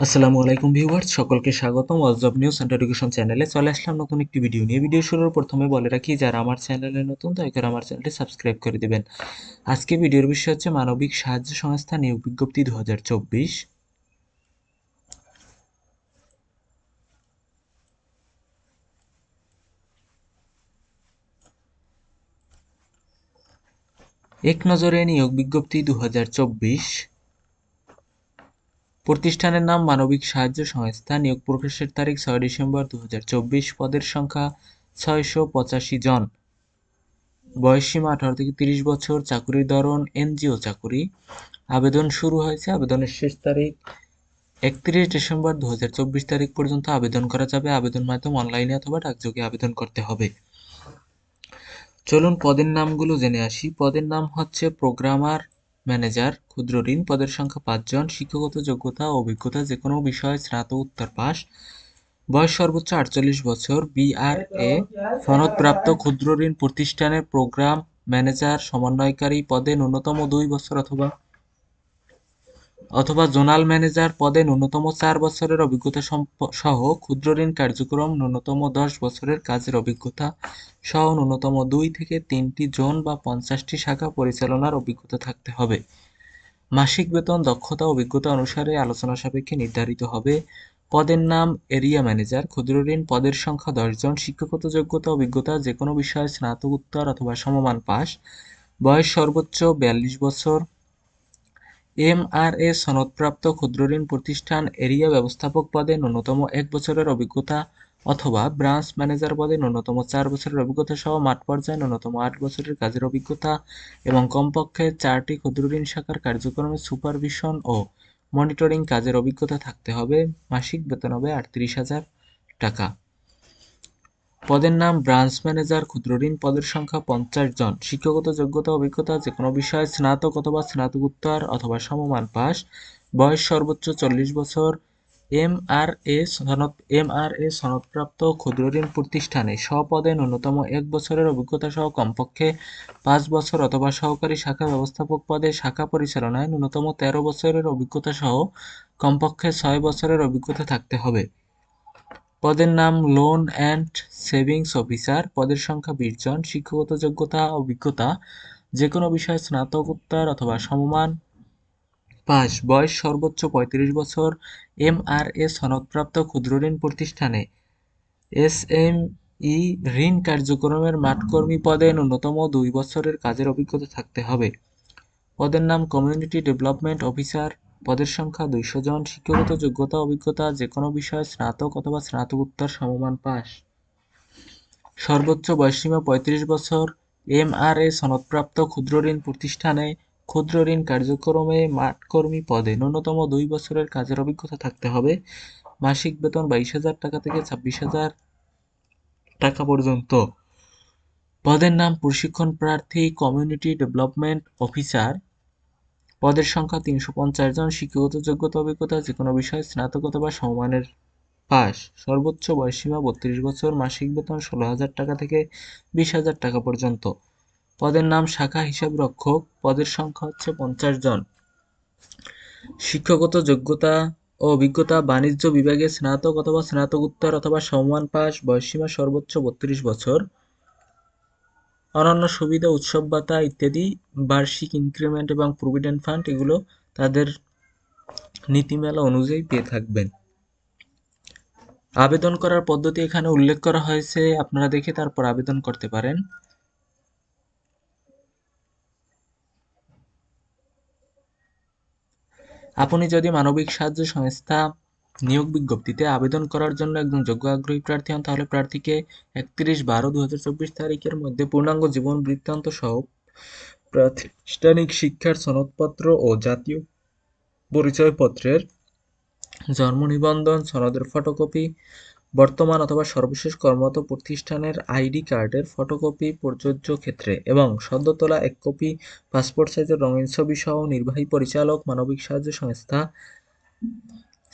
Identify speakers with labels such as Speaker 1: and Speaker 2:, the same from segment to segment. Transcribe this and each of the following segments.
Speaker 1: আসসালামু আলাইকুম ভিউয়ার্স, সকলকে স্বাগতম ওয়াজ নিউজ অ্যান্ড এডুকেশন চ্যানেলে। চলে আসলাম নতুন একটি ভিডিও নিয়ে। ভিডিও শুরুর প্রথমে বলে রাখি, যারা আমার চ্যানেলে নতুন দয়া করে আমার চ্যানেলটি সাবস্ক্রাইব করে দিবেন। আজকে ভিডিওর বিষয় হচ্ছে মানবিক সাহায্য সংস্থা নিয়োগ বিজ্ঞপ্তি 2024। এক নজরে নিয়োগ বিজ্ঞপ্তি 2024। প্রতিষ্ঠানের নাম মানবিক সাহায্য সংস্থা। নিয়োগ প্রকাশের তারিখ 6 ডিসেম্বর 2024। পদের সংখ্যা 685 জন। বয়সসীমা 18 থেকে 30 বছর। চাকুরির ধরন এনজিও চাকুরি। আবেদন শুরু হয়েছে, আবেদনের শেষ তারিখ 31 ডিসেম্বর 2024 তারিখ পর্যন্ত আবেদন করা যাবে। আবেদন মাধ্যম অনলাইনে অথবা ডাকযোগে আবেদন করতে হবে। চলুন পদের নামগুলো জেনে আসি। পদের নাম হচ্ছে প্রোগ্রামার ম্যানেজার ক্ষুদ্র ঋণ। পদের সংখ্যা 5 জন। শিক্ষাগত যোগ্যতা ও অভিজ্ঞতা যে কোনো বিষয়ে স্নাতকোত্তর পাস। বয়স সর্বোচ্চ 48 বছর। বিআরএ সনদপ্রাপ্ত ক্ষুদ্র ঋণ প্রতিষ্ঠানের প্রোগ্রাম ম্যানেজার সমন্বয়কারী পদে ন্যূনতম 2 বছর অথবা জোনাল ম্যানেজার পদে ন্যূনতম 4 বছরের অভিজ্ঞতা সহ ক্ষুদ্র ঋণ কার্যক্রম ন্যূনতম 10 বছরের কাজের অভিজ্ঞতা সহ ন্যূনতম 2 থেকে 3টি জোন বা 50টি শাখা পরিচালনার অভিজ্ঞতা থাকতে হবে। মাসিক বেতন দক্ষতা অভিজ্ঞতা অনুসারে আলোচনা সাপেক্ষে নির্ধারিত হবে। পদের নাম এরিয়া ম্যানেজার ক্ষুদ্র ঋণ। পদের সংখ্যা 10 জন। শিক্ষাগত যোগ্যতা অভিজ্ঞতা যে কোনো বিষয়ে স্নাতকোত্তর অথবা সমমান পাস। বয়স সর্বোচ্চ 42 বছর। এমআরএ সনদপ্রাপ্ত ক্ষুদ্র ঋণ প্রতিষ্ঠান এরিয়া ব্যবস্থাপক পদে ন্যূনতম 1 বছরের অভিজ্ঞতা অথবা ব্রাঞ্চ ম্যানেজার পদে ন্যূনতম 4 বছরের অভিজ্ঞতা সহ মাঠ পর্যায়ে ন্যূনতম 8 বছরের কাজের অভিজ্ঞতা এবং কমপক্ষে 4টি ক্ষুদ্র ঋণ শাখার কার্যক্রমে সুপারভিশন ও মনিটরিং কাজের অভিজ্ঞতা থাকতে হবে। মাসিক বেতন হবে 38,000 টাকা। পদের নাম ব্রাঞ্চ ম্যানেজার ক্ষুদ্র ঋণ। পদের সংখ্যা 50 জন। শিক্ষাগত যোগ্যতা অভিজ্ঞতা যে কোনো বিষয়ে স্নাতক অথবা স্নাতকোত্তর অথবা সমমান পাস। বয়স সর্বোচ্চ 40 বছর। এমআরএ সনদপ্রাপ্ত ক্ষুদ্র ঋণ প্রতিষ্ঠানে স্বপদে ন্যূনতম 1 বছরের অভিজ্ঞতা সহ কমপক্ষে 5 বছর অথবা সহকারী শাখা ব্যবস্থাপক পদে শাখা পরিচালনায় ন্যূনতম 13 বছরের অভিজ্ঞতা সহ কমপক্ষে 6 বছরের অভিজ্ঞতা থাকতে হবে। পদের নাম লোন অ্যান্ড সেভিংস অফিসার। পদের সংখ্যা 20 জন। শিক্ষাগত যোগ্যতা অভিজ্ঞতা যে কোনো বিষয়ে স্নাতকোত্তর অথবা সমমান পাস। বয়স সর্বোচ্চ 35 বছর। এমআরএ সনদপ্রাপ্ত ক্ষুদ্র ঋণ প্রতিষ্ঠানে এসএমই ঋণ কার্যক্রমের মাঠকর্মী পদে ন্যূনতম 2 বছরের কাজের অভিজ্ঞতা থাকতে হবে। পদের নাম কমিউনিটি ডেভেলপমেন্ট অফিসার। পদের সংখ্যা 200 জন। শিক্ষাগত যোগ্যতা অভিজ্ঞতা যে কোনো বিষয়ে স্নাতক অথবা স্নাতকোত্তর সমমান পাস। সর্বোচ্চ বয়সসীমা 35 বছর। এমআরএ সনদপ্রাপ্ত ক্ষুদ্র ঋণ প্রতিষ্ঠানে ক্ষুদ্র ঋণ কার্যক্রমে মাঠকর্মী পদে ন্যূনতম 2 বছরের কাজের অভিজ্ঞতা থাকতে হবে। মাসিক বেতন 22,000 টাকা থেকে 26,000 টাকা পর্যন্ত। পদের নাম প্রশিক্ষণ প্রার্থী কমিউনিটি ডেভেলপমেন্ট অফিসার। পদের সংখ্যা 350 জন। শিক্ষাগত যোগ্যতা অভিজ্ঞতা যে কোনো বিষয়ে স্নাতক অথবা সমমানের পাস। সর্বোচ্চ বয়সসীমা 32 বছর। মাসিক বেতন 16,000 টাকা থেকে 20,000 টাকা পর্যন্ত। পদের নাম শাখা হিসাবরক্ষক। পদের সংখ্যা হচ্ছে 50 জন। শিক্ষাগত যোগ্যতা ও অভিজ্ঞতা বাণিজ্য বিভাগে স্নাতক অথবা স্নাতকোত্তর অথবা সমমান পাস। বয়সসীমা সর্বোচ্চ 32 বছর। অন্যান্য সুবিধা উৎসব ভাতা ইত্যাদি, বার্ষিক ইনক্রিমেন্ট এবং প্রভিডেন্ট ফান্ড এগুলো তাদের নীতিমালা অনুযায়ী পেয়ে থাকবেন। আবেদন করার পদ্ধতি এখানে উল্লেখ করা হয়েছে, আপনারা দেখে তারপর আবেদন করতে পারেন। আপনি যদি মানবিক সাহায্য সংস্থা নিয়োগ বিজ্ঞপ্তিতে আবেদন করার জন্য একজন যোগ্য আগ্রহী প্রার্থী হন, তাহলে প্রার্থীকে 31/12/2024 তারিখের মধ্যে পূর্ণাঙ্গ জীবন বৃত্তান্ত সহ প্রাতিষ্ঠানিক শিক্ষার সনদপত্র ও জাতীয় পরিচয়পত্রের জন্ম নিবন্ধন সনদের ফটোকপি, বর্তমান অথবা সর্বশেষ কর্মরত প্রতিষ্ঠানের আইডি কার্ডের ফটোকপি প্রযোজ্য ক্ষেত্রে এবং সদ্য তোলা 1 কপি পাসপোর্ট সাইজের রঙিন ছবি সহ নির্বাহী পরিচালক মানবিক সাহায্য সংস্থা,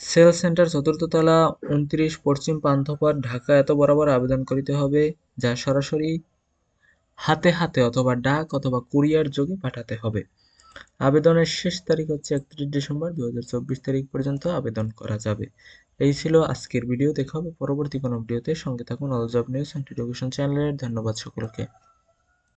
Speaker 1: সেল সেন্টার, 4th তলা, 29 পশ্চিম পান্থপথ, ঢাকা এত বরাবর আবেদন করিতে হবে, যা সরাসরি হাতে অথবা ডাক অথবা কুরিয়ার যোগে পাঠাতে হবে। আবেদনের শেষ তারিখ হচ্ছে 31 ডিসেম্বর 2024 তারিখ পর্যন্ত আবেদন করা যাবে। এই ছিল আজকের ভিডিও। দেখা হবে পরবর্তী কোনো ভিডিওতে। সঙ্গে থাকুন all job news and education চ্যানেলের। ধন্যবাদ সকলকে।